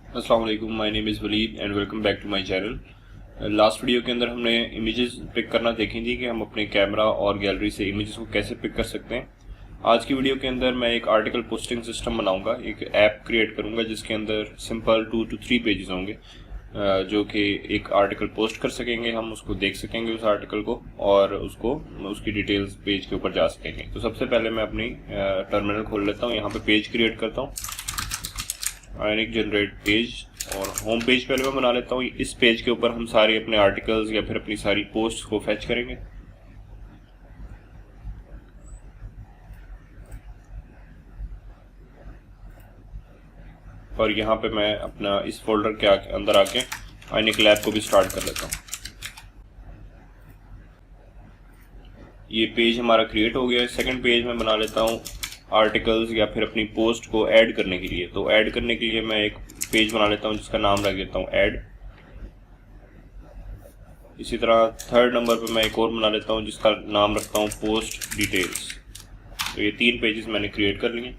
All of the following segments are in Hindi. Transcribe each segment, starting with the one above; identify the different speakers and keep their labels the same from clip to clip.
Speaker 1: अस्सलाम वालेकुम, my name is Waleed and welcome back to my channel. Last video के अंदर हमने इमेजेस पिक करना देखी थी कि हम अपने कैमरा और गैलरी से इमेजेस को कैसे पिक कर सकते हैं। आज की वीडियो के अंदर मैं एक आर्टिकल पोस्टिंग सिस्टम बनाऊंगा, एक ऐप क्रिएट करूंगा जिसके अंदर सिंपल 2 to 3 पेजेस होंगे जो कि एक आर्टिकल पोस्ट कर सकेंगे, हम उसको देख सकेंगे उस आर्टिकल को और उसकी डिटेल्स पेज के ऊपर जा सकेंगे। तो सबसे पहले मैं अपनी टर्मिनल खोल लेता हूँ, यहाँ पे पेज क्रिएट करता हूँ, आयनिक जनरेट पेज, और होम पेज पहले मैं बना लेता हूँ। इस पेज के ऊपर हम सारे अपने आर्टिकल्स या फिर अपनी सारी पोस्ट को फैच करेंगे। और यहाँ पे मैं अपना इस फोल्डर के अंदर आके आयनिक लैब को भी स्टार्ट कर लेता हूँ। ये पेज हमारा क्रिएट हो गया है। सेकंड पेज में बना लेता हूँ आर्टिकल्स या फिर अपनी पोस्ट को ऐड करने के लिए। तो ऐड करने के लिए मैं एक पेज बना लेता हूँ जिसका नाम रख देता हूँ ऐड। इसी तरह थर्ड नंबर पे मैं एक और बना लेता हूँ जिसका नाम रखता हूँ पोस्ट डिटेल्स। तो ये 3 पेजेस मैंने क्रिएट कर लिए।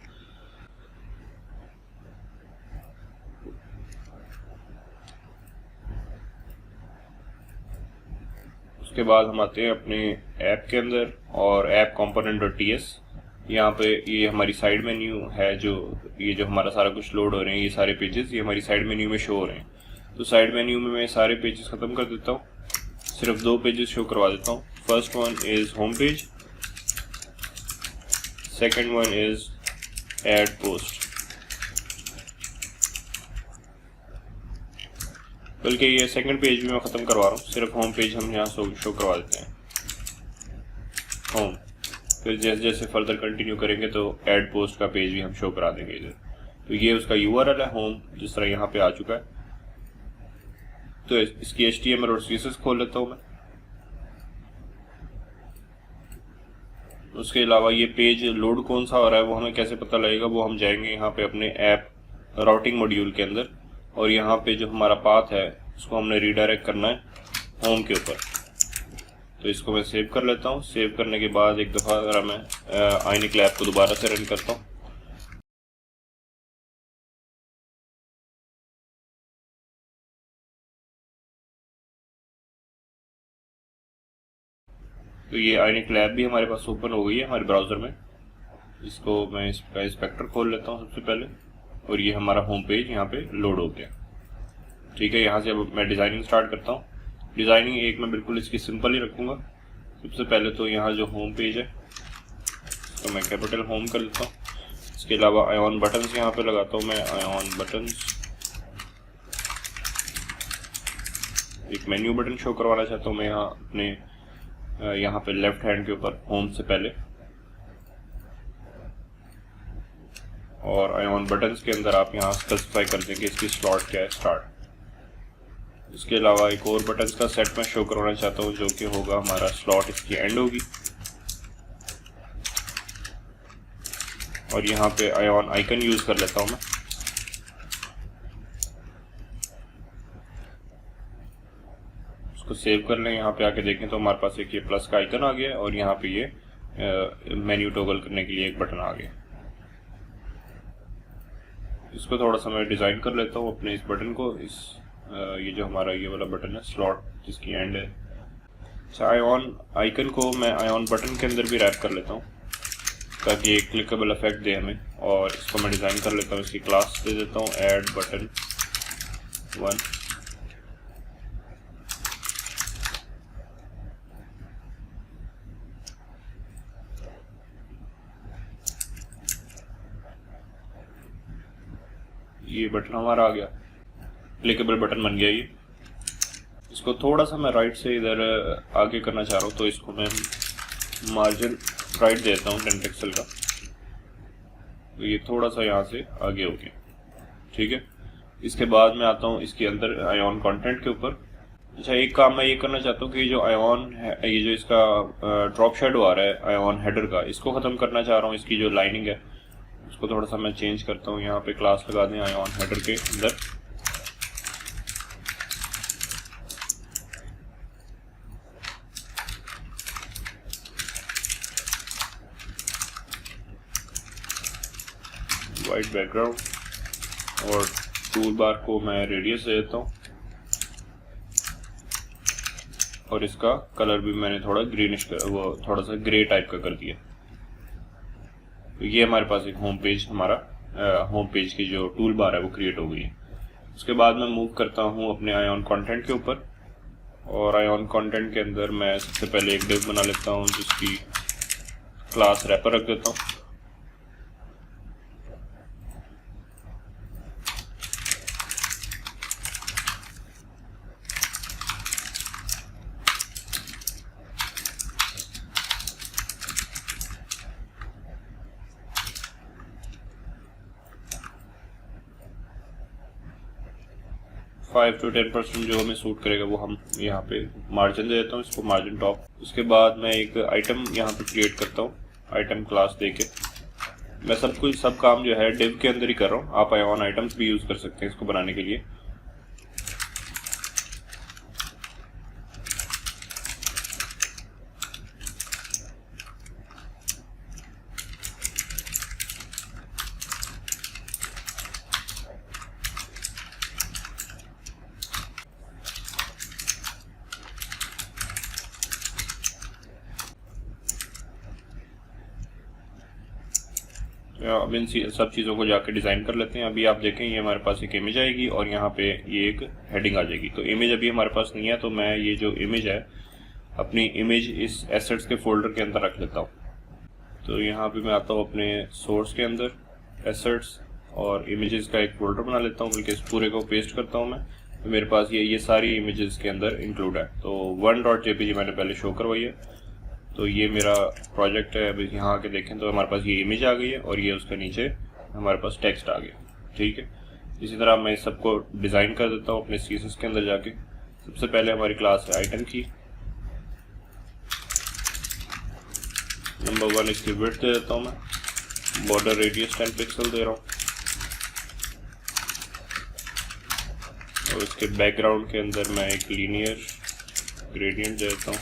Speaker 1: उसके बाद हम आते हैं अपने ऐप के अंदर और ऐप component.ts। यहाँ पे ये हमारी साइड मेन्यू है, ये जो हमारा सारा कुछ लोड हो रहे हैं, ये सारे पेजेस ये हमारी साइड मेन्यू में शो हो रहे हैं। तो साइड मेन्यू में मैं सारे पेजेस ख़त्म कर देता हूँ, सिर्फ 2 पेजेस शो करवा देता हूँ। First one is home page, second one is add post. बल्कि ये सेकंड पेज भी मैं ख़त्म करवा रहा हूँ, सिर्फ होम पेज हम यहाँ शो करवा देते हैं होम। फिर जैसे जैसे फर्दर कंटिन्यू करेंगे तो ऐड पोस्ट का पेज भी हम शो करा देंगे इधर। तो ये उसका URL है होम, जिस तरह यहाँ पे आ चुका है। तो इसकी HTML और CSS खोल लेता हूँ मैं। उसके अलावा ये पेज लोड कौन सा हो रहा है वो हमें कैसे पता लगेगा, वो हम जाएंगे यहाँ पे अपने ऐप राउटिंग मॉड्यूल के अंदर, और यहाँ पे जो हमारा पाथ है उसको हमने रीडायरेक्ट करना है होम के ऊपर। तो इसको मैं सेव कर लेता हूँ। सेव करने के बाद एक दफ़ा अगर मैं आयनिक लैब को दोबारा से रन करता हूँ, तो ये आयनिक लैब भी हमारे पास ओपन हो गई है हमारे ब्राउज़र में। इसको मैं इसका इंस्पेक्टर खोल लेता हूँ सबसे पहले, और ये हमारा होम पेज यहाँ पे लोड हो गया। ठीक है, यहाँ से अब मैं डिज़ाइनिंग स्टार्ट करता हूँ। डिज़ाइनिंग एक मैं बिल्कुल इसकी सिंपल ही रखूँगा। सबसे पहले तो यहाँ जो होम पेज है तो मैं कैपिटल होम कर लेता हूँ। इसके अलावा आयॉन बटन्स यहाँ पे लगाता हूँ मैं, आयॉन बटन्स। एक मेन्यू बटन शो करवाना चाहता हूँ मैं यहाँ अपने यहाँ पे लेफ्ट हैंड के ऊपर होम से पहले, और आयॉन बटन्स के अंदर आप यहाँ स्पेसिफाई कर देंगे इसकी स्लॉट क्या है, स्टार्ट। इसके अलावा एक और बटन्स का सेट मैं शो करवाना चाहता हूँ जो कि होगा हमारा स्लॉट, इसकी एंड होगी। और यहाँ पे आयॉन आइकन यूज़ कर लेता हूँ मैं। उसको सेव कर लें। यहाँ पे आके देखें तो हमारे पास एक ये प्लस का आइकन आ गया है और यहाँ पे ये मेन्यू टॉगल करने के लिए एक बटन आ गया। इसको थोड़ा सा मैं डिज़ाइन कर लेता हूँ अपने इस बटन को। ये जो हमारा ये वाला बटन है स्लॉट जिसकी एंड है। अच्छा, आयॉन आइकन को मैं आयॉन बटन के अंदर भी रैप कर लेता हूँ ताकि एक क्लिकेबल इफेक्ट दे हमें। और इसको मैं डिज़ाइन कर लेता हूँ, इसकी क्लास दे देता हूँ ऐड बटन 1। ये बटन हमारा आ गया, क्लिकेबल बटन बन गया ये। इसको थोड़ा सा मैं राइट से इधर आगे करना चाह रहा हूँ, तो इसको मैं मार्जिन राइट देता हूँ 10 पिक्सल का। तो ये थोड़ा सा यहाँ से आगे हो गया। ठीक है, इसके बाद मैं आता हूँ इसके अंदर आयॉन कंटेंट के ऊपर। अच्छा, एक काम मैं ये करना चाहता हूँ कि जो आयॉन है, ये जो इसका ड्रॉप शेडो आ रहा है आयॉन हेडर का, इसको ख़त्म करना चाह रहा हूँ। इसकी जो लाइनिंग है उसको थोड़ा सा मैं चेंज करता हूँ। यहाँ पे क्लास लगा दें आयॉन हेडर के अंदर। वाइट बैकग्राउंड और टूल बार को मैं रेडियस दे देता हूँ और इसका कलर भी मैंने थोड़ा ग्रीनिश वो थोड़ा सा ग्रे टाइप का कर दिया। तो ये हमारे पास एक होम पेज, हमारा होम पेज की जो टूल बार है वो क्रिएट हो गई है। उसके बाद मैं मूव करता हूँ अपने आयॉन कंटेंट के ऊपर, और आयॉन कंटेंट के अंदर मैं सबसे पहले एक डिव बना लेता हूँ जिसकी क्लास रैपर रख देता हूँ। 5 to 10% जो हमें सूट करेगा वो हम यहाँ पे मार्जिन दे देता हूँ, इसको मार्जिन टॉप। उसके बाद मैं एक आइटम यहाँ पे क्रिएट करता हूँ, आइटम क्लास देके। मैं सब काम जो है डिव के अंदर ही कर रहा हूँ, आप आयॉन आइटम्स भी यूज़ कर सकते हैं इसको बनाने के लिए। अब इन सब चीज़ों को जाके डिज़ाइन कर लेते हैं। अभी आप देखें ये हमारे पास एक इमेज आएगी और यहाँ पे ये एक हेडिंग आ जाएगी। तो इमेज अभी हमारे पास नहीं है, तो मैं ये जो इमेज है अपनी इमेज इस एसेट्स के फोल्डर के अंदर रख लेता हूँ। तो यहाँ पे मैं आता हूँ अपने सोर्स के अंदर, एसेट्स और इमेजेस का एक फोल्डर बना लेता हूँ, बल्कि इस पूरे को पेस्ट करता हूँ मैं। तो मेरे पास ये सारी इमेजेस के अंदर इंक्लूड है। तो 1.jpg मैंने पहले शो करवाई है। तो ये मेरा प्रोजेक्ट है। अभी यहाँ आके देखें तो हमारे पास ये इमेज आ गई है और ये उसके नीचे हमारे पास टेक्स्ट आ गया। ठीक है, इसी तरह मैं सबको डिज़ाइन कर देता हूँ अपने सीएसएस के अंदर जाके। सबसे पहले हमारी क्लास है आइटम की। नंबर 1 इसकी विड्थ दे देता हूँ मैं, बॉर्डर रेडियस 10 पिक्सल दे रहा हूँ, और इसके बैकग्राउंड के अंदर मैं एक लीनियर ग्रेडियंट दे देता हूँ।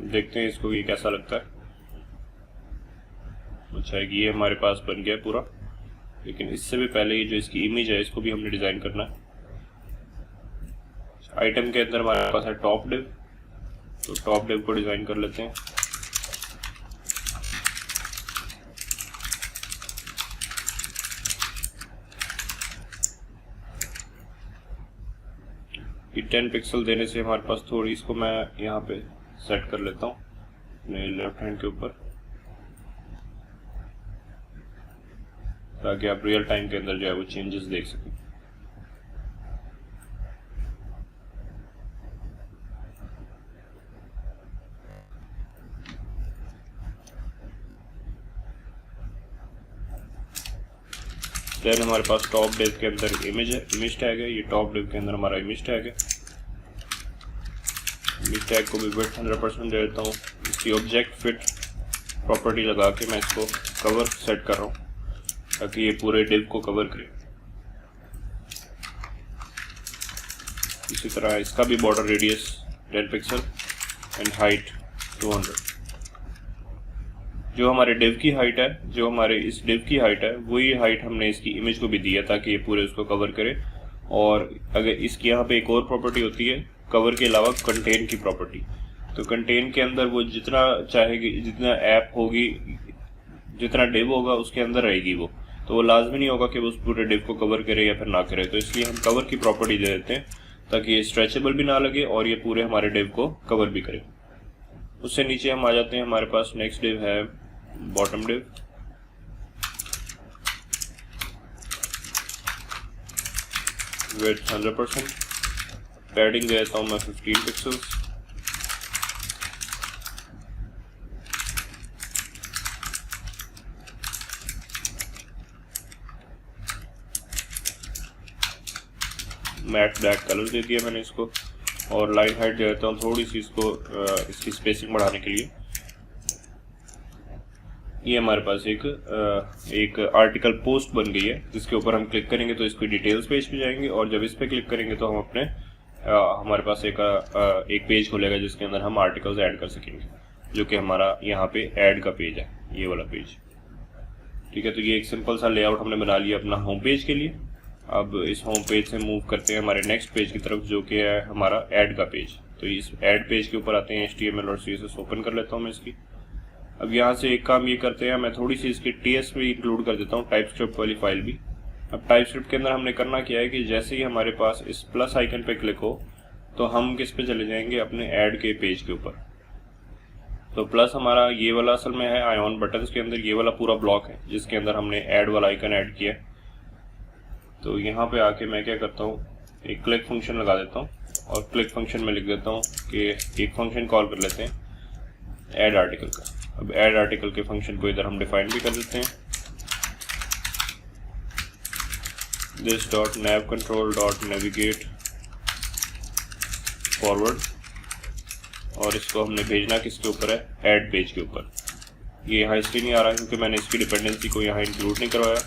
Speaker 1: देखते हैं इसको ये कैसा लगता है। अच्छा है कि ये हमारे पास बन गया पूरा, लेकिन इससे भी पहले ये जो इसकी इमेज है इसको भी हमने डिज़ाइन करना है। आइटम के अंदर हमारे पास है टॉप डिव, तो टॉप डिव को डिज़ाइन कर लेते हैं। ये 10 पिक्सल देने से हमारे पास थोड़ी, इसको मैं यहाँ पे सेट कर लेता हूँ अपने लेफ्ट हैंड के ऊपर, ताकि आप रियल टाइम के अंदर जो है वो चेंजेस देख सकें। देन हमारे पास टॉप डिव के अंदर इमेज टैग है। ये टॉप डिव के अंदर हमारा इमेज टैग है। इमेज टैग को भी विड्थ 100% दे देता हूँ। इसकी ऑब्जेक्ट फिट प्रॉपर्टी लगा के मैं इसको कवर सेट कर रहा हूँ ताकि ये पूरे डिव को कवर करे। इसी तरह इसका भी border radius 10 pixel and height 200। जो हमारे डिव की हाइट है, जो हमारे इस डिव की हाइट है, वही हाइट हमने इसकी इमेज को भी दी है ताकि ये पूरे उसको कवर करे। और अगर इसकी यहाँ पे एक और प्रॉपर्टी होती है कवर के अलावा, कंटेन की प्रॉपर्टी। तो कंटेन के अंदर वो जितना चाहेगी, जितना ऐप होगी, जितना डिव होगा उसके अंदर रहेगी वो, तो वो लाजमी नहीं होगा कि वो उस पूरे डिव को कवर करे या फिर ना करे। तो इसलिए हम कवर की प्रॉपर्टी दे देते हैं ताकि ये स्ट्रेचेबल भी ना लगे और ये पूरे हमारे डिव को कवर भी करे। उससे नीचे हम आ जाते हैं, हमारे पास नेक्स्ट डिव है बॉटम डिव। विड्थ 100%, पैडिंग देता हूँ मैं 15 पिक्सल्स। मैट ब्लैक कलर दे दिया मैंने इसको, और लाइन हाइट दे देता हूँ थोड़ी सी इसको, इसकी स्पेसिंग बढ़ाने के लिए। ये हमारे पास एक आर्टिकल पोस्ट बन गई है जिसके ऊपर हम क्लिक करेंगे तो इसकी डिटेल्स पेज पे जाएंगे, और जब इस पे क्लिक करेंगे तो हम अपने हमारे पास एक पेज खुलेगा जिसके अंदर हम आर्टिकल्स ऐड कर सकेंगे, जो कि हमारा यहाँ पे ऐड का पेज है, ये वाला पेज। ठीक है, तो ये एक सिंपल सा लेआउट हमने बना लिया अपना होम पेज के लिए। अब इस होम पेज से मूव करते हैं हमारे नेक्स्ट पेज की तरफ, जो कि है हमारा ऐड का पेज। तो इस ऐड पेज के ऊपर आते हैं, HTML और CSS ओपन कर लेता हूँ मैं इसकी। अब यहाँ से एक काम ये करते हैं, मैं थोड़ी सी इसकी TS भी इंक्लूड कर देता हूँ, टाइपस्क्रिप्ट वाली फाइल भी। अब टाइपस्क्रिप्ट के अंदर हमने करना क्या है कि जैसे ही हमारे पास इस प्लस आइकन पे क्लिक हो तो हम किस पे चले जाएंगे, अपने ऐड के पेज के ऊपर। तो प्लस हमारा ये वाला असल में है आयोन बटन्स के अंदर, ये वाला पूरा ब्लॉक है जिसके अंदर हमने ऐड वाला आइकन ऐड किया। तो यहाँ पे आके मैं क्या करता हूँ, एक क्लिक फंक्शन लगा देता हूँ और क्लिक फंक्शन में लिख देता हूँ कि एक फंक्शन कॉल कर लेते हैं ऐड आर्टिकल का। अब ऐड आर्टिकल के फंक्शन को इधर हम डिफाइन भी कर देते हैं, this dot nav control dot navigate forward, और इसको हमने भेजना किसके ऊपर है, ऐड पेज के ऊपर। ये यहाँ इसलिए नहीं आ रहा क्योंकि मैंने इसकी डिपेंडेंसी को यहाँ इंक्लूड नहीं करवाया,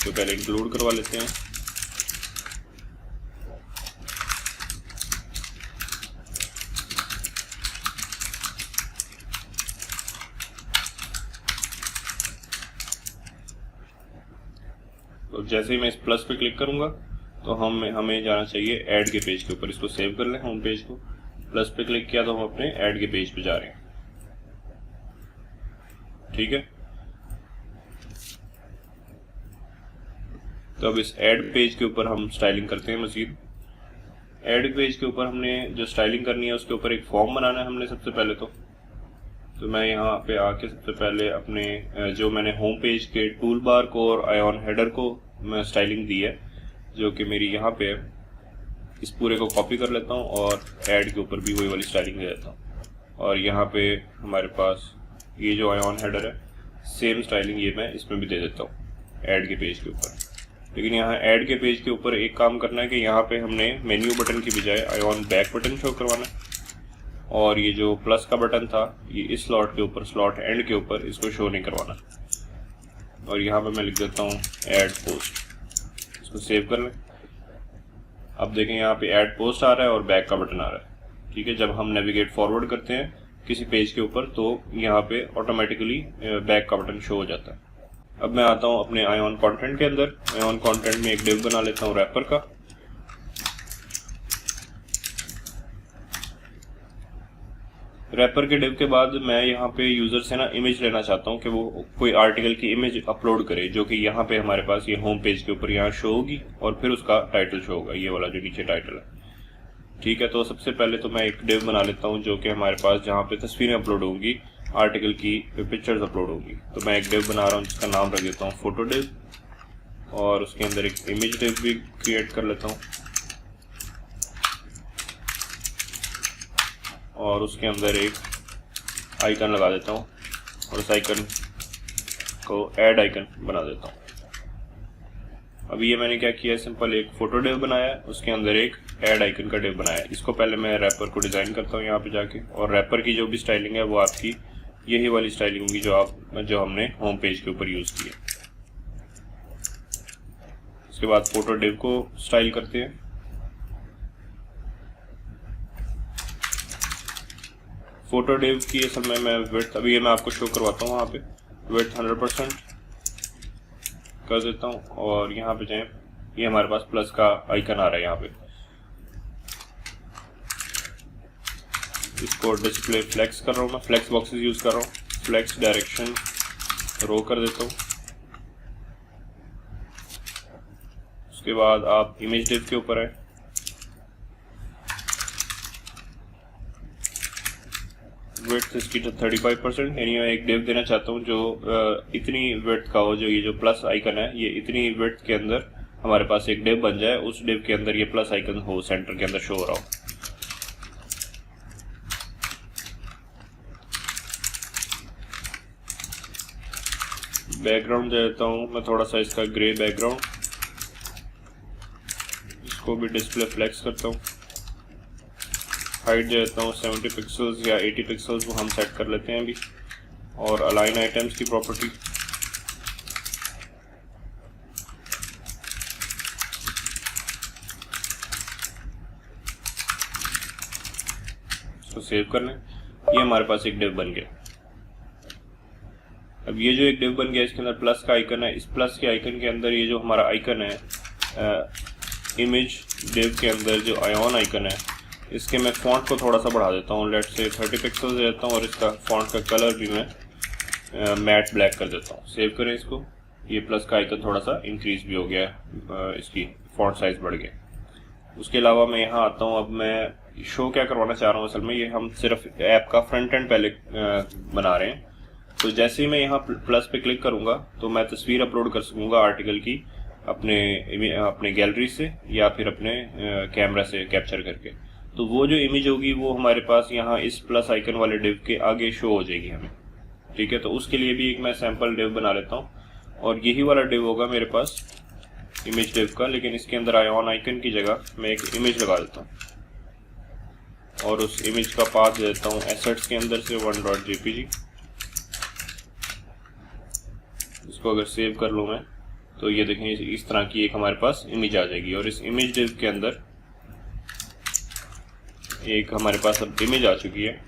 Speaker 1: तो पहले इंक्लूड करवा लेते हैं। तो जैसे ही मैं इस प्लस पे क्लिक करूंगा तो हमें जाना चाहिए ऐड के पेज के ऊपर। इसको सेव कर लें होम पेज को, प्लस पे क्लिक किया तो हम अपने ऐड के पेज पे जा रहे हैं। ठीक है, तो अब इस ऐड पेज के ऊपर हम स्टाइलिंग करते हैं मजीद। ऐड पेज के ऊपर हमने जो स्टाइलिंग करनी है उसके ऊपर एक फॉर्म बनाना है हमने सबसे पहले। तो मैं यहाँ पे आके सबसे पहले अपने जो मैंने होम पेज के टूल बार को और आयोन हेडर को मैं स्टाइलिंग दी है, जो कि मेरी यहाँ पे है, इस पूरे को कॉपी कर लेता हूँ और ऐड के ऊपर भी वही वाली स्टाइलिंग दे देता हूँ। और यहाँ पे हमारे पास ये जो आयोन हेडर है, सेम स्टाइलिंग ये मैं इसमें भी दे देता हूँ ऐड के पेज के ऊपर। लेकिन यहाँ ऐड के पेज के ऊपर एक काम करना है कि यहाँ पे हमने मेन्यू बटन की बजाय आयोन बैक बटन शो करवाना है, और ये जो प्लस का बटन था ये इस स्लॉट के ऊपर, स्लॉट एंड के ऊपर, इसको शो नहीं करवाना। और यहाँ पे मैं लिख देता हूँ ऐड पोस्ट, इसको सेव कर लें। अब देखें यहाँ पे ऐड पोस्ट आ रहा है और बैक का बटन आ रहा है। ठीक है, जब हम नेविगेट फॉरवर्ड करते हैं किसी पेज के ऊपर तो यहाँ पे ऑटोमेटिकली बैक का बटन शो हो जाता है। अब मैं आता हूँ अपने आयोन कंटेंट के अंदर। आयोन कंटेंट में एक डिव बना लेता हूँ रैपर का। रैपर के डिव के बाद मैं यहाँ पे यूजर से ना इमेज लेना चाहता हूँ कि वो कोई आर्टिकल की इमेज अपलोड करे, जो कि यहाँ पे हमारे पास ये होम पेज के ऊपर यहाँ शो होगी और फिर उसका टाइटल शो होगा, ये वाला जो नीचे टाइटल है। ठीक है, तो सबसे पहले तो मैं एक डिव बना लेता हूँ जो कि हमारे पास जहाँ पे तस्वीरें अपलोड होंगी, आर्टिकल की पिक्चर्स अपलोड होंगी। तो मैं एक डिव बना रहा हूँ जिसका नाम रख देता हूँ फोटो डिव, और उसके अंदर एक इमेज डिव भी क्रिएट कर लेता हूँ, और उसके अंदर एक आइकन लगा देता हूँ और उस आइकन को ऐड आइकन बना देता हूँ। अभी ये मैंने क्या किया, सिंपल एक फोटो डिव बनाया है, उसके अंदर एक ऐड आइकन का डिव बनाया है। इसको पहले मैं रैपर को डिज़ाइन करता हूँ यहाँ पे जाके, और रैपर की जो भी स्टाइलिंग है वो आपकी यही वाली स्टाइलिंग होगी जो हमने होम पेज के ऊपर यूज़ की है। उसके बाद फोटो डिव को स्टाइल करते हैं। फोटो डिव की असल में मैं विड्थ, अभी ये मैं आपको शो करवाता हूँ, वहाँ पे विड्थ 100% कर देता हूँ, और यहाँ पे जाएं, ये हमारे पास प्लस का आइकन आ रहा है यहाँ पे। इसको डिस्प्ले फ्लेक्स कर रहा हूँ मैं, फ्लेक्स बॉक्सेस यूज़ कर रहा हूँ, फ्लेक्स डायरेक्शन रो कर देता हूँ। उसके बाद आप इमेज डिव के ऊपर है, विड्थ इसकी 35%, यानी मैं एक डिव देना चाहता हूँ जो इतनी विड्थ का हो, जो ये जो प्लस आइकन है ये इतनी विड्थ के अंदर हमारे पास एक डिव बन जाए, उस डिव के अंदर ये प्लस आइकन हो, सेंटर के अंदर शो हो रहा हो। बैकग्राउंड दे देता हूँ मैं थोड़ा सा इसका ग्रे बैकग्राउंड, इसको भी डिस्प्ले फ्लेक्स करता हूँ। हाइट दे देता हूँ 70 पिक्सल्स या 80 पिक्सल्स, वो हम सेट कर लेते हैं अभी। और अलाइन आइटम्स की प्रॉपर्टी, इसको सेव कर लें। ये हमारे पास एक डिव बन गया। अब ये जो एक डिव बन गया, इसके अंदर प्लस का आइकन है। इस प्लस के आइकन के अंदर ये जो हमारा आइकन है इमेज डिव के अंदर जो आयन आइकन है, इसके मैं फॉन्ट को थोड़ा सा बढ़ा देता हूँ। लेट से 30 पिक्सल दे देता हूँ और इसका फॉन्ट का कलर भी मैं मैट ब्लैक कर देता हूँ। सेव करें इसको। ये प्लस का आइकन थोड़ा सा इंक्रीज भी हो गया है, इसकी फॉन्ट साइज बढ़ गया। उसके अलावा मैं यहाँ आता हूँ। अब मैं शो क्या करवाना चाह रहा हूँ, असल में ये हम सिर्फ ऐप का फ्रंट एंड पहले बना रहे हैं। तो जैसे ही मैं यहाँ प्लस पे क्लिक करूँगा तो मैं तस्वीर अपलोड कर सकूँगा आर्टिकल की अपने गैलरी से या फिर अपने कैमरा से कैप्चर करके। तो वो जो इमेज होगी वो हमारे पास यहाँ इस प्लस आइकन वाले डिव के आगे शो हो जाएगी हमें। ठीक है, तो उसके लिए भी एक मैं सैम्पल डिव बना लेता हूँ और यही वाला डिव होगा मेरे पास इमेज डिव का, लेकिन इसके अंदर आयन आइकन की जगह मैं एक इमेज लगा देता हूँ और उस इमेज का पाथ दे देता हूँ एसेट्स के अंदर से 1.jpg। इसको अगर सेव कर लूँ मैं तो ये देखें इस तरह की एक हमारे पास इमेज आ जाएगी। और इस इमेज डिव के अंदर एक हमारे पास अब इमेज आ चुकी है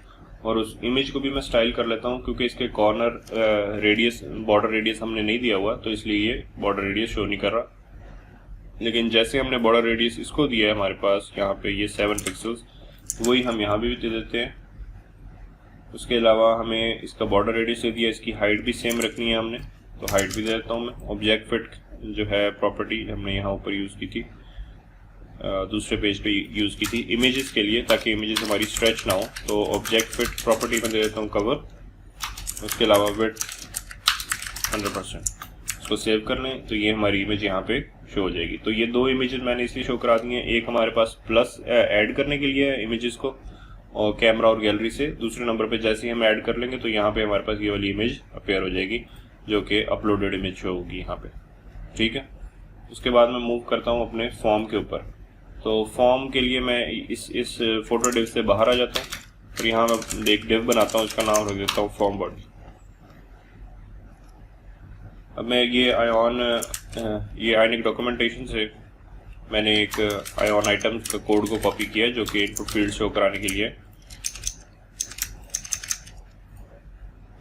Speaker 1: और उस इमेज को भी मैं स्टाइल कर लेता हूँ, क्योंकि इसके कॉर्नर रेडियस बॉर्डर रेडियस हमने नहीं दिया हुआ, तो इसलिए ये बॉर्डर रेडियस शो नहीं कर रहा। लेकिन जैसे हमने बॉर्डर रेडियस इसको दिया है हमारे पास यहाँ पे ये 7 पिक्सल्स, वही हम यहाँ भी दे देते हैं। उसके अलावा हमें इसका बॉर्डर रेडियस दे दिया, इसकी हाइट भी सेम रखनी है हमने, तो हाइट भी दे देता हूँ मैं। ऑब्जेक्ट फिट जो है प्रॉपर्टी हमने यहाँ ऊपर यूज़ की थी, दूसरे पेज पे यूज़ की थी इमेजेस के लिए, ताकि इमेजेस हमारी स्ट्रेच ना हो। तो ऑब्जेक्ट फिट प्रॉपर्टी में दे देता हूँ कवर। उसके अलावा विड्थ 100%। इसको सेव कर लें तो ये हमारी इमेज यहाँ पे शो हो जाएगी। तो ये दो इमेजेस मैंने इसलिए शो करा दी हैं, एक हमारे पास प्लस ऐड करने के लिए है इमेजेस को और कैमरा और गैलरी से। दूसरे नंबर पे जैसे ही हम ऐड कर लेंगे तो यहाँ पे हमारे पास ये वाली इमेज अपीयर हो जाएगी जो कि अपलोडेड इमेज शो होगी यहाँ पे। ठीक है, उसके बाद मैं मूव करता हूँ अपने फॉर्म के ऊपर। तो फॉर्म के लिए मैं इस फोटो डिव से बाहर आ जाता हूँ और यहाँ मैं एक डिव बनाता हूँ, इसका नाम रख देता हूँ फॉर्म बॉडी। अब मैं ये आयनिक डॉक्यूमेंटेशन से मैंने एक आयन आइटम का कोड को कॉपी किया जो कि इनपुट फील्ड शो कराने के लिए।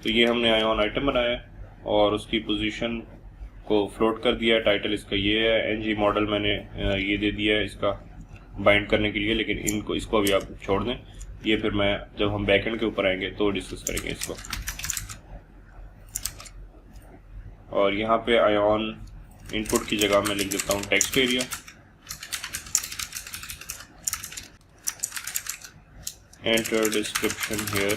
Speaker 1: तो ये हमने आयन आइटम बनाया और उसकी पोजीशन को फ्लोट कर दिया। टाइटल इसका ये है, एनजी मॉडल मैंने ये दे दिया है इसका बाइंड करने के लिए, लेकिन इसको अभी आप छोड़ दें, ये फिर मैं जब हम बैकएंड के ऊपर आएंगे तो डिस्कस करेंगे इसको। और यहाँ पे आयन इनपुट की जगह मैं लिख देता हूँ text area. Enter description here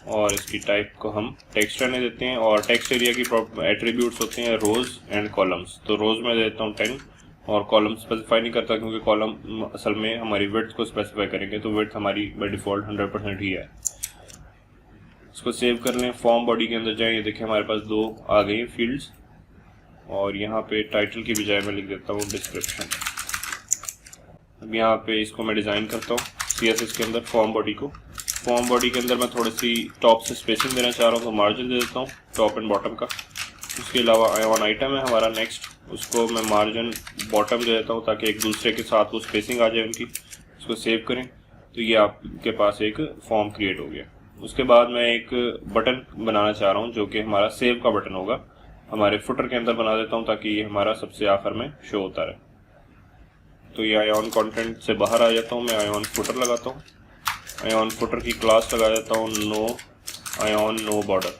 Speaker 1: और इसकी टाइप को हम टेक्स्ट रहने देते हैं। और टेक्स्ट एरिया की एट्रीब्यूट्स होते हैं रोज एंड कॉलम्स। तो रोज में देता हूँ 10 और कॉलम स्पेसिफाई नहीं करता, क्योंकि कॉलम असल में हमारी विड्थ को स्पेसिफाई करेंगे, तो विड्थ हमारी बाय डिफ़ॉल्ट 100% ही है। इसको सेव कर लें। फॉर्म बॉडी के अंदर जाएं, ये देखिए हमारे पास दो आ गई फील्ड्स और यहाँ पे टाइटल की बजाय मैं लिख देता हूँ डिस्क्रिप्शन। अब यहाँ पे इसको मैं डिज़ाइन करता हूँ CSS के अंदर फॉर्म बॉडी को। फॉर्म बॉडी के अंदर मैं थोड़ी सी टॉप से स्पेसिंग देना चाह रहा हूँ, तो मार्जिन दे देता हूँ टॉप एंड बॉटम का। उसके अलावा आयन आइटम है हमारा नेक्स्ट, उसको मैं मार्जिन बॉटम दे देता हूँ ताकि एक दूसरे के साथ वो स्पेसिंग आ जाए उनकी। इसको सेव करें तो ये आपके पास एक फॉर्म क्रिएट हो गया। उसके बाद मैं एक बटन बनाना चाह रहा हूँ जो कि हमारा सेव का बटन होगा, हमारे फुटर के अंदर बना देता हूँ ताकि ये हमारा सबसे आखिर में शो होता रहे। तो ये आयन कंटेंट से बाहर आ जाता हूँ, मैं आयन फुटर लगाता हूँ। आयन फुटर की क्लास लगा देता हूँ नो आयन नो बॉर्डर।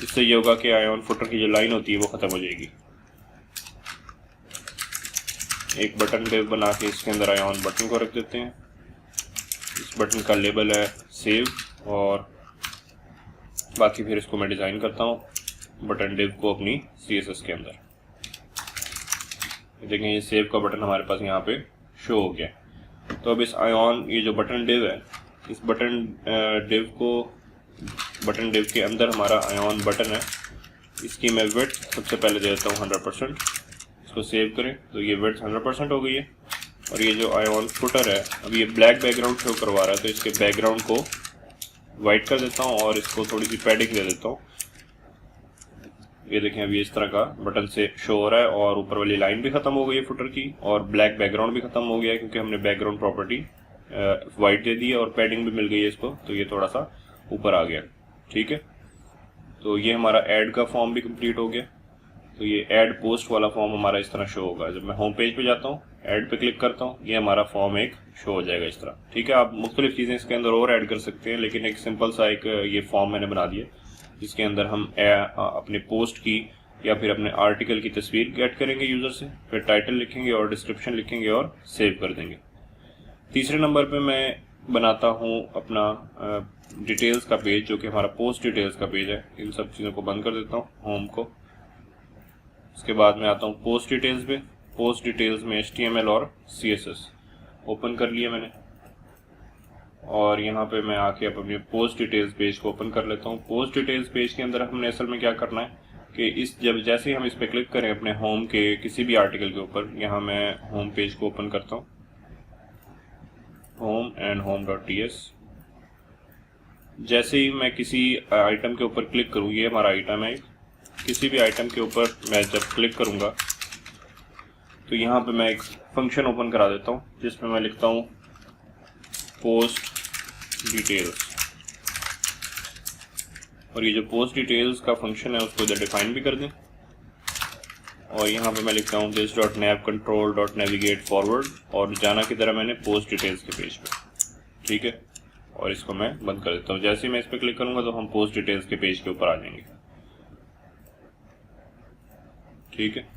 Speaker 1: इससे ये होगा कि आयन फुटर की जो लाइन होती है वो ख़त्म हो जाएगी। एक बटन डिव बना के इसके अंदर आयन बटन को रख देते हैं। इस बटन का लेबल है सेव और बाकी फिर इसको मैं डिज़ाइन करता हूँ बटन डिव को अपनी CSS के अंदर। देखें ये सेव का बटन हमारे पास यहाँ पे शो हो गया। तो अब इस आयन ये जो बटन डिव है, इस बटन डिव के अंदर हमारा आयन बटन है, इसकी मैं विड्थ सबसे पहले दे देता हूँ 100%। इसको सेव करें तो ये विड्थ 100% हो गई है। और ये जो आयन फुटर है, अब ये ब्लैक बैकग्राउंड शो करवा रहा है, तो इसके बैकग्राउंड को वाइट कर देता हूँ और इसको थोड़ी सी पैडिंग दे देता हूँ। ये देखें अभी इस तरह का बटन से शो हो रहा है और ऊपर वाली लाइन भी ख़त्म हो गई है फुटर की और ब्लैक बैकग्राउंड भी ख़त्म हो गया है, क्योंकि हमने बैकग्राउंड प्रॉपर्टी वाइट दे दी है और पैडिंग भी मिल गई है इसको, तो ये थोड़ा सा ऊपर आ गया। ठीक है, तो ये हमारा ऐड का फॉर्म भी कंप्लीट हो गया। तो ये ऐड पोस्ट वाला फॉर्म हमारा इस तरह शो होगा। जब मैं होम पेज पे जाता हूँ, ऐड पे क्लिक करता हूँ, ये हमारा फॉर्म एक शो हो जाएगा इस तरह। ठीक है, आप मुख्तलिफ चीज़ें इसके अंदर और ऐड कर सकते हैं, लेकिन एक सिंपल सा एक ये फॉर्म मैंने बना दिया जिसके अंदर हम अपने पोस्ट की या फिर अपने आर्टिकल की तस्वीर गेट करेंगे यूज़र से, फिर टाइटल लिखेंगे और डिस्क्रिप्शन लिखेंगे और सेव कर देंगे। तीसरे नंबर पे मैं बनाता हूँ अपना डिटेल्स का पेज, जो कि हमारा पोस्ट डिटेल्स का पेज है। इन सब चीज़ों को बंद कर देता हूँ, होम को। उसके बाद मैं आता हूँ पोस्ट डिटेल्स पे। पोस्ट डिटेल्स में HTML और CSS ओपन कर लिया मैंने, और यहाँ पे मैं आके अपने पोस्ट डिटेल्स पेज को ओपन कर लेता हूँ। पोस्ट डिटेल्स पेज के अंदर हमने असल में क्या करना है कि जैसे ही हम इस पे क्लिक करें अपने होम के किसी भी आर्टिकल के ऊपर, यहाँ मैं होम पेज को ओपन करता हूँ, होम एंड home.ts। जैसे ही मैं किसी आइटम के ऊपर क्लिक करूँ, ये हमारा आइटम है, किसी भी आइटम के ऊपर मैं जब क्लिक करूँगा तो यहाँ पे मैं एक फंक्शन ओपन करा देता हूँ जिसमें मैं लिखता हूँ पोस्ट डिटेल्स, और ये जो पोस्ट डिटेल्स का फंक्शन है उसको इधर डिफाइन भी कर दें। और यहाँ पे मैं लिखता हूँ this.navcontrol.navigate forward, और जाना की तरह मैंने पोस्ट डिटेल्स के पेज पे। ठीक है, और इसको मैं बंद कर देता हूँ। जैसे ही मैं इस पर क्लिक करूँगा तो हम पोस्ट डिटेल्स के पेज के ऊपर आ जाएंगे। ठीक है,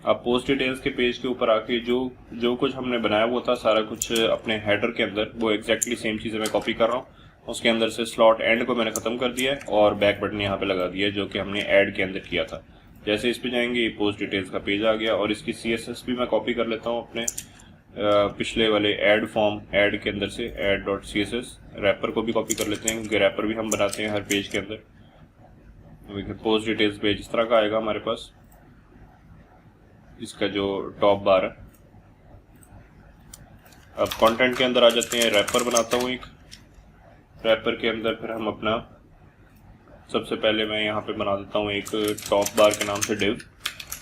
Speaker 1: अब पोस्ट डिटेल्स के पेज के ऊपर आके जो कुछ हमने बनाया हुआ था सारा कुछ अपने हेडर के अंदर, वो एग्जैक्टली सेम चीज़ें मैं कॉपी कर रहा हूँ। उसके अंदर से स्लॉट एंड को मैंने ख़त्म कर दिया है और बैक बटन यहाँ पे लगा दिया है, जो कि हमने ऐड के अंदर किया था। जैसे इस पे जाएंगे, ये पोस्ट डिटेल्स का पेज आ गया, और इसकी CSS भी मैं कॉपी कर लेता हूँ अपने पिछले वाले ऐड फॉर्म, ऐड के अंदर से add.css। रैपर को भी कॉपी कर लेते हैं, क्योंकि रैपर भी हम बनाते हैं हर पेज के अंदर। पोस्ट डिटेल्स पेज इस तरह का आएगा हमारे पास। इसका जो टॉप बार है, अब कंटेंट के अंदर आ जाते हैं। रैपर बनाता हूँ एक, रैपर के अंदर फिर हम अपना सबसे पहले मैं यहाँ पे बना देता हूँ एक टॉप बार के नाम से डिव,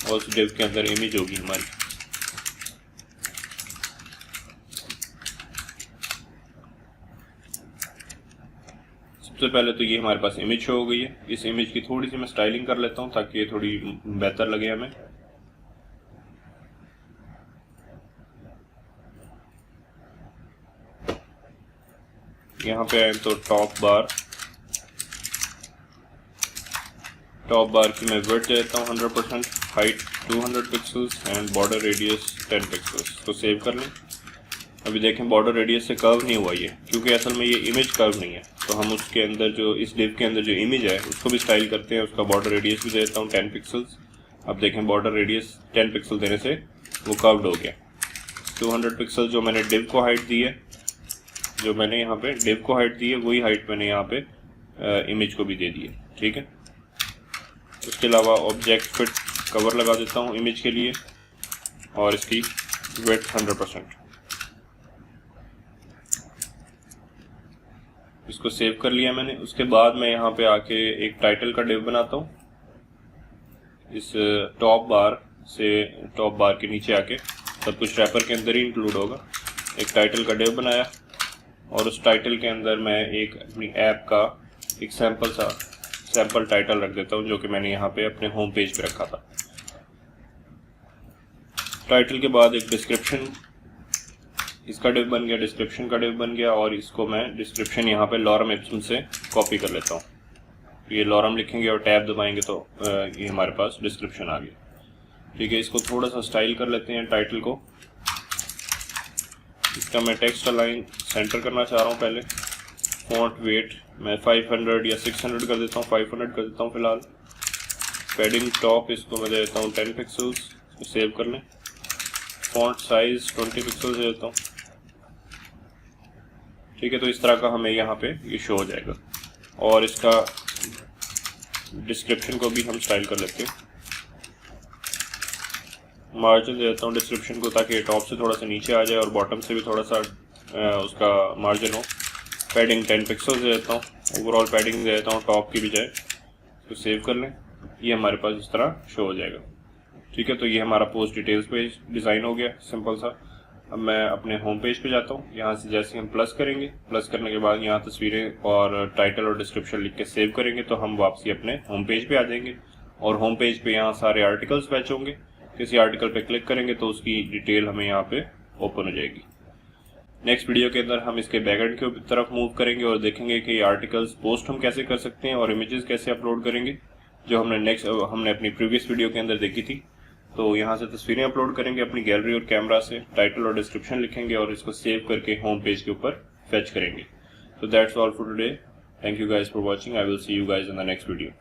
Speaker 1: और उस डिव के अंदर इमेज होगी हमारी। सबसे पहले तो ये हमारे पास इमेज शो हो गई है। इस इमेज की थोड़ी सी मैं स्टाइलिंग कर लेता हूँ ताकि ये थोड़ी बेहतर लगे हमें। यहाँ पे आए तो टॉप बार की मैं विड्थ देता हूँ 100%, height 200 pixels and border radius 10 pixels. तो सेव कर लें। अभी देखें बॉर्डर रेडियस से कर्व नहीं हुआ ये, क्योंकि असल में ये इमेज कर्व नहीं है। तो हम उसके अंदर जो इस डिव के अंदर जो इमेज है उसको भी स्टाइल करते हैं। उसका बॉर्डर रेडियस भी देता हूँ 10 पिक्सल्स। अब देखें बॉर्डर रेडियस 10 पिक्सल देने से वो कर्व्ड हो गया। 200 पिक्सल जो मैंने डिव को हाइट दी है, जो मैंने यहाँ पे डिव को हाइट दी है, वही हाइट मैंने यहाँ पे इमेज को भी दे दी है। ठीक है, उसके अलावा ऑब्जेक्ट फिट कवर लगा देता हूँ इमेज के लिए, और इसकी विड्थ 100%। इसको सेव कर लिया मैंने। उसके बाद मैं यहाँ पे आके एक टाइटल का डिव बनाता हूँ। इस टॉप बार के नीचे आके सब कुछ रैपर के अंदर ही इंक्लूड होगा। एक टाइटल का डिव बनाया, और उस टाइटल के अंदर मैं एक अपनी ऐप का एक सैम्पल टाइटल रख देता हूँ, जो कि मैंने यहाँ पे अपने होम पेज पे रखा था। टाइटल के बाद एक डिस्क्रिप्शन, इसका डिव बन गया, डिस्क्रिप्शन का डिव बन गया, और इसको मैं डिस्क्रिप्शन यहाँ पे लॉरम एप्सन से कॉपी कर लेता हूँ। ये लॉरम लिखेंगे और टैब दबाएंगे तो ये हमारे पास डिस्क्रिप्शन आ गया। ठीक है, इसको थोड़ा सा स्टाइल कर लेते हैं टाइटल को। इसका मैं टेक्स्ट अलाइन सेंटर करना चाह रहा हूँ पहले। फॉन्ट वेट मैं 500 या 600 कर देता हूँ, 500 कर देता हूँ फिलहाल। पैडिंग टॉप इसको मैं दे देता हूँ 10 पिक्सल्स। इसको सेव कर लें। फॉन्ट साइज 20 पिक्सल्स दे देता हूँ। ठीक है, तो इस तरह का हमें यहाँ पे ये शो हो जाएगा। और इसका डिस्क्रिप्शन को भी हम स्टाइल कर लेते हैं। मार्जिन दे देता हूँ डिस्क्रिप्शन को, ताकि टॉप से थोड़ा सा नीचे आ जाए और बॉटम से भी थोड़ा सा उसका मार्जिन हो। पैडिंग 10 पिक्सल्स दे देता हूँ। ओवरऑल पैडिंग दे देता हूँ टॉप की बजाय। तो सेव कर लें। ये हमारे पास इस तरह शो हो जाएगा। ठीक है, तो ये हमारा पोस्ट डिटेल्स पेज डिज़ाइन हो गया सिंपल सा। अब मैं अपने होम पेज पे जाता हूँ। यहाँ से जैसे हम प्लस करेंगे, प्लस करने के बाद यहाँ तस्वीरें और टाइटल और डिस्क्रिप्शन लिख के सेव करेंगे तो हम वापसी अपने होम पेज पे आ जाएंगे। और होम पेज पे यहाँ सारे आर्टिकल्स बैच होंगे। किसी आर्टिकल पे क्लिक करेंगे तो उसकी डिटेल हमें यहाँ पे ओपन हो जाएगी। नेक्स्ट वीडियो के अंदर हम इसके बैकएंड की तरफ मूव करेंगे और देखेंगे कि आर्टिकल्स पोस्ट हम कैसे कर सकते हैं और इमेजेस कैसे अपलोड करेंगे, जो हमने अपनी प्रीवियस वीडियो के अंदर देखी थी। तो यहाँ से तस्वीरें अपलोड करेंगे अपनी गैलरी और कैमरा से, टाइटल और डिस्क्रिप्शन लिखेंगे और इसको सेव करके होम पेज के ऊपर फेच करेंगे। So that's all for today. Thank you guys for watching. I will see you guys in the next video.